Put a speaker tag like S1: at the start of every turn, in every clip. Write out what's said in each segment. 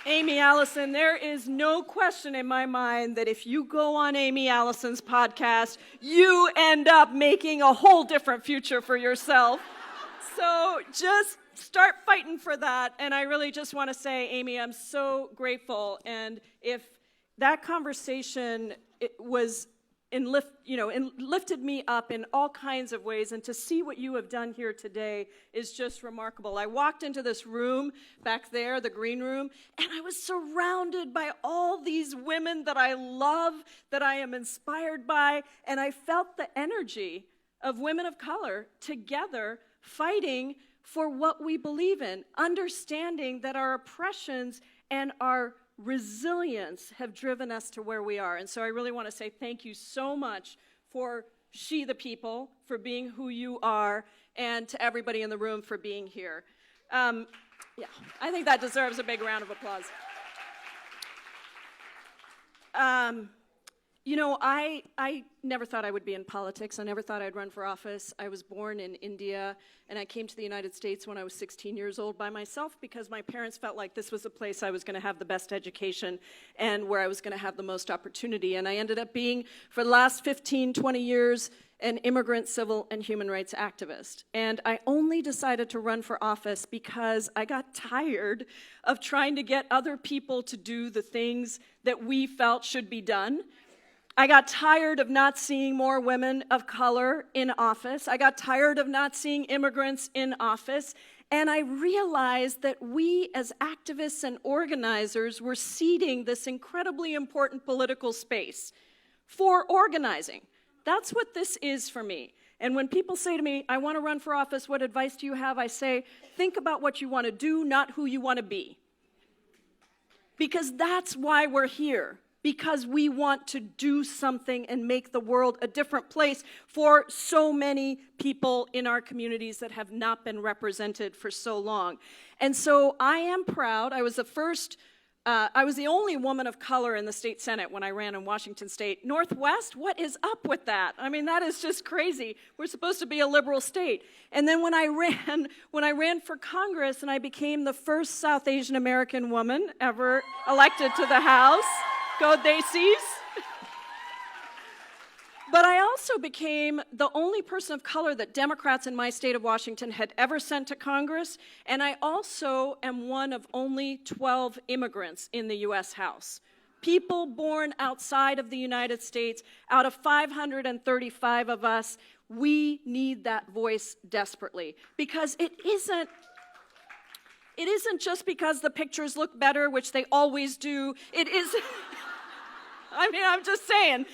S1: Aimee Allison, there is no question in my mind that if you go on Aimee Allison's podcast, you end up making a whole different future for yourself. So just start fighting for that. And I really just want to say, Aimee, I'm so grateful. And if that conversation lifted me up in all kinds of ways, and to see what you have done here today is just remarkable. I walked into this room back there, the green room, and I was surrounded by all these women that I love, that I am inspired by, and I felt the energy of women of color together fighting for what we believe in, understanding that our oppressions and our resilience have driven us to where we are. And so I really want to say thank you so much for She the People, for being who you are, and to everybody in the room for being here. I think that deserves a big round of applause. I never thought I would be in politics. I never thought I'd run for office. I was born in India, and I came to the United States when I was 16 years old by myself because my parents felt like this was a place I was going to have the best education and where I was going to have the most opportunity. And I ended up being, for the last 15, 20 years, an immigrant civil and human rights activist. And I only decided to run for office because I got tired of trying to get other people to do the things that we felt should be done. I got tired of not seeing more women of color in office. I got tired of not seeing immigrants in office. And I realized that we as activists and organizers were ceding this incredibly important political space for organizing. That's what this is for me. And when people say to me, I want to run for office, what advice do you have? I say, think about what you want to do, not who you want to be. Because that's why we're here. Because we want to do something and make the world a different place for so many people in our communities that have not been represented for so long. And so I am proud. I was the only woman of color in the state Senate when I ran in Washington State. Northwest, what is up with that? I mean, that is just crazy. We're supposed to be a liberal state. And then when I ran for Congress and I became the first South Asian American woman ever elected to the House, go Daisies. But I also became the only person of color that Democrats in my state of Washington had ever sent to Congress, and I also am one of only 12 immigrants in the U.S. House. People born outside of the United States, out of 535 of us, we need that voice desperately. Because it isn't just because the pictures look better, which they always do. It isn't. I mean, I'm just saying.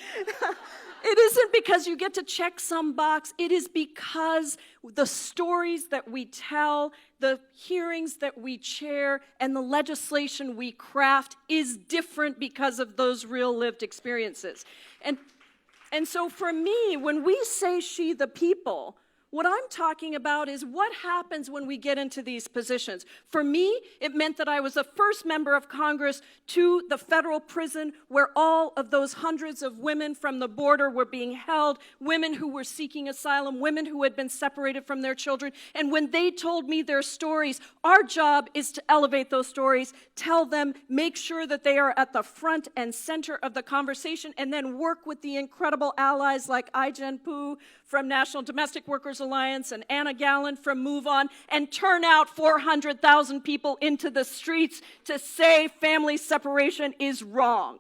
S1: It isn't because you get to check some box. It is because the stories that we tell, the hearings that we chair, and the legislation we craft is different because of those real lived experiences. And so for me, when we say She the People, what I'm talking about is what happens when we get into these positions. For me, it meant that I was the first member of Congress to the federal prison where all of those hundreds of women from the border were being held, women who were seeking asylum, women who had been separated from their children. And when they told me their stories, our job is to elevate those stories, tell them, make sure that they are at the front and center of the conversation, and then work with the incredible allies like Ai-jen Poo from National Domestic Workers Alliance and Anna Galland from Move On, and turn out 400,000 people into the streets to say family separation is wrong.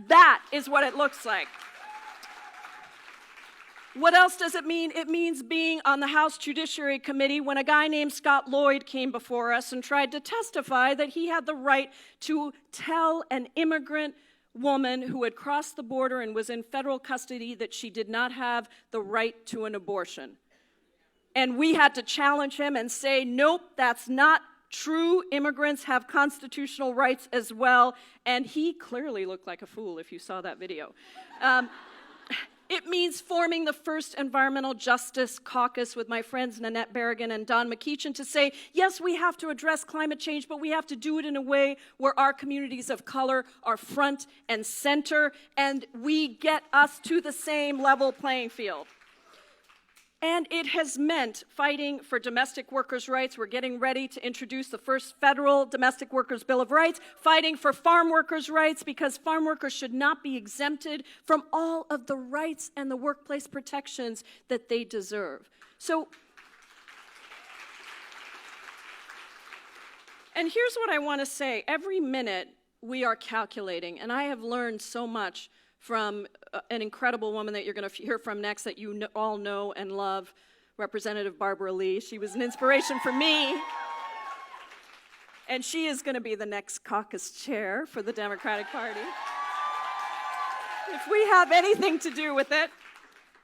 S1: That is what it looks like. What else does it mean? It means being on the House Judiciary Committee when a guy named Scott Lloyd came before us and tried to testify that he had the right to tell an immigrant woman who had crossed the border and was in federal custody that she did not have the right to an abortion. And we had to challenge him and say, nope, that's not true. Immigrants have constitutional rights as well. And he clearly looked like a fool if you saw that video. It means forming the first environmental justice caucus with my friends Nanette Berrigan and Don McEachin to say, yes, we have to address climate change, but we have to do it in a way where our communities of color are front and center, and we get us to the same level playing field. And it has meant fighting for domestic workers' rights. We're getting ready to introduce the first federal Domestic Workers' Bill of Rights, fighting for farm workers' rights because farm workers should not be exempted from all of the rights and the workplace protections that they deserve. And here's what I want to say. Every minute we are calculating, and I have learned so much from an incredible woman that you're going to hear from next that you all know and love, Representative Barbara Lee. She was an inspiration for me. And she is going to be the next caucus chair for the Democratic Party, if we have anything to do with it.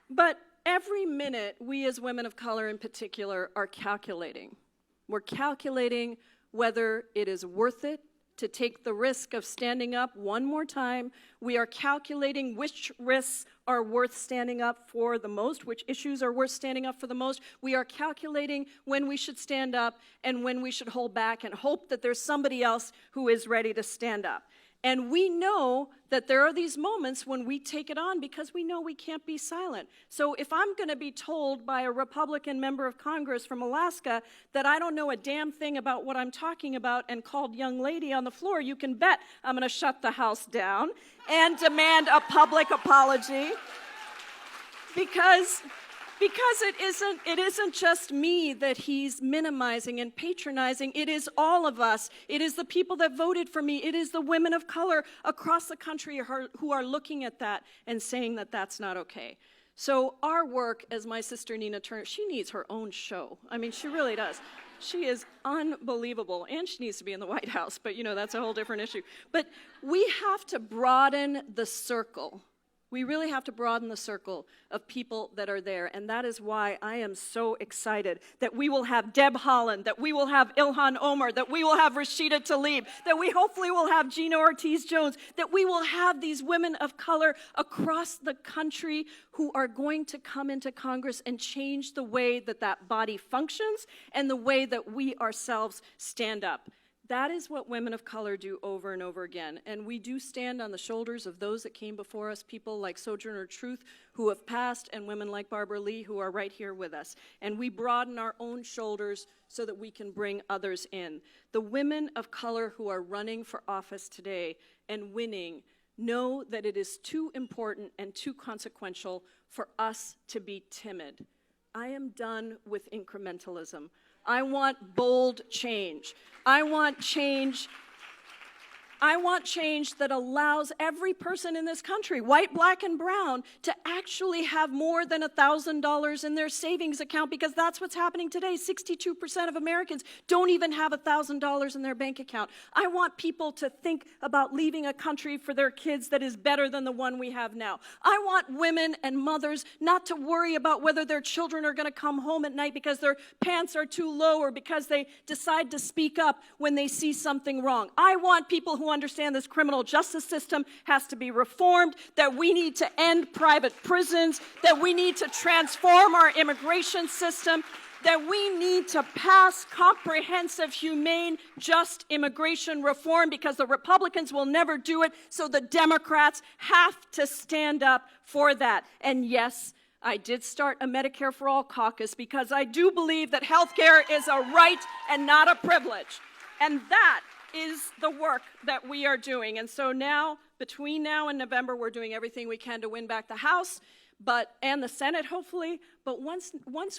S1: But every minute, we as women of color in particular are calculating. We're calculating whether it is worth it to take the risk of standing up one more time. We are calculating which risks are worth standing up for the most, which issues are worth standing up for the most. We are calculating when we should stand up and when we should hold back and hope that there's somebody else who is ready to stand up. And we know that there are these moments when we take it on because we know we can't be silent. So if I'm going to be told by a Republican member of Congress from Alaska that I don't know a damn thing about what I'm talking about and called young lady on the floor, you can bet I'm going to shut the House down and demand a public apology because it isn't just me that he's minimizing and patronizing. It is all of us. It is the people that voted for me. It is the women of color across the country who are looking at that and saying that that's not okay. So our work, as my sister Nina Turner, she needs her own show. I mean, she really does. She is unbelievable, and she needs to be in the White House, but that's a whole different issue. But we have to broaden the circle. We really have to broaden the circle of people that are there, and that is why I am so excited that we will have Deb Haaland, that we will have Ilhan Omar, that we will have Rashida Tlaib, that we hopefully will have Gina Ortiz-Jones, that we will have these women of color across the country who are going to come into Congress and change the way that that body functions and the way that we ourselves stand up. That is what women of color do over and over again. And we do stand on the shoulders of those that came before us, people like Sojourner Truth who have passed, and women like Barbara Lee who are right here with us. And we broaden our own shoulders so that we can bring others in. The women of color who are running for office today and winning know that it is too important and too consequential for us to be timid. I am done with incrementalism. I want bold change. I want change that allows every person in this country, white, black, and brown, to actually have more than $1,000 in their savings account, because that's what's happening today. 62% of Americans don't even have $1,000 in their bank account. I want people to think about leaving a country for their kids that is better than the one we have now. I want women and mothers not to worry about whether their children are going to come home at night because their pants are too low or because they decide to speak up when they see something wrong. I want people who understand this criminal justice system has to be reformed, that we need to end private prisons, that we need to transform our immigration system, that we need to pass comprehensive, humane, just immigration reform, because the Republicans will never do it, so the Democrats have to stand up for that. And yes, I did start a Medicare for All caucus because I do believe that health care is a right and not a privilege. And that is the work that we are doing. And so now, between now and November, we're doing everything we can to win back the House and the Senate, hopefully. But once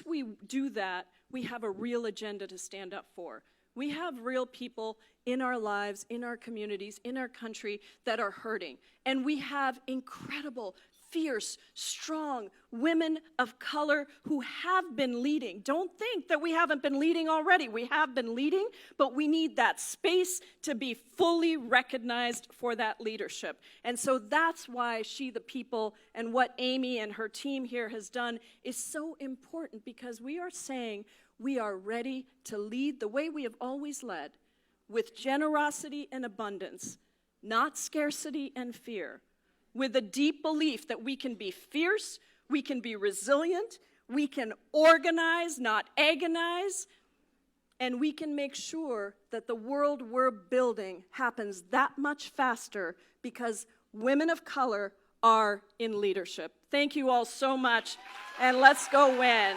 S1: we do that, we have a real agenda to stand up for. We have real people in our lives, in our communities, in our country that are hurting. And we have incredible, fierce, strong women of color who have been leading. Don't think that we haven't been leading already. We have been leading, but we need that space to be fully recognized for that leadership. And so that's why She the People and what Aimee and her team here has done is so important, because we are saying we are ready to lead the way we have always led, with generosity and abundance, not scarcity and fear, with a deep belief that we can be fierce, we can be resilient, we can organize, not agonize, and we can make sure that the world we're building happens that much faster because women of color are in leadership. Thank you all so much, and let's go win.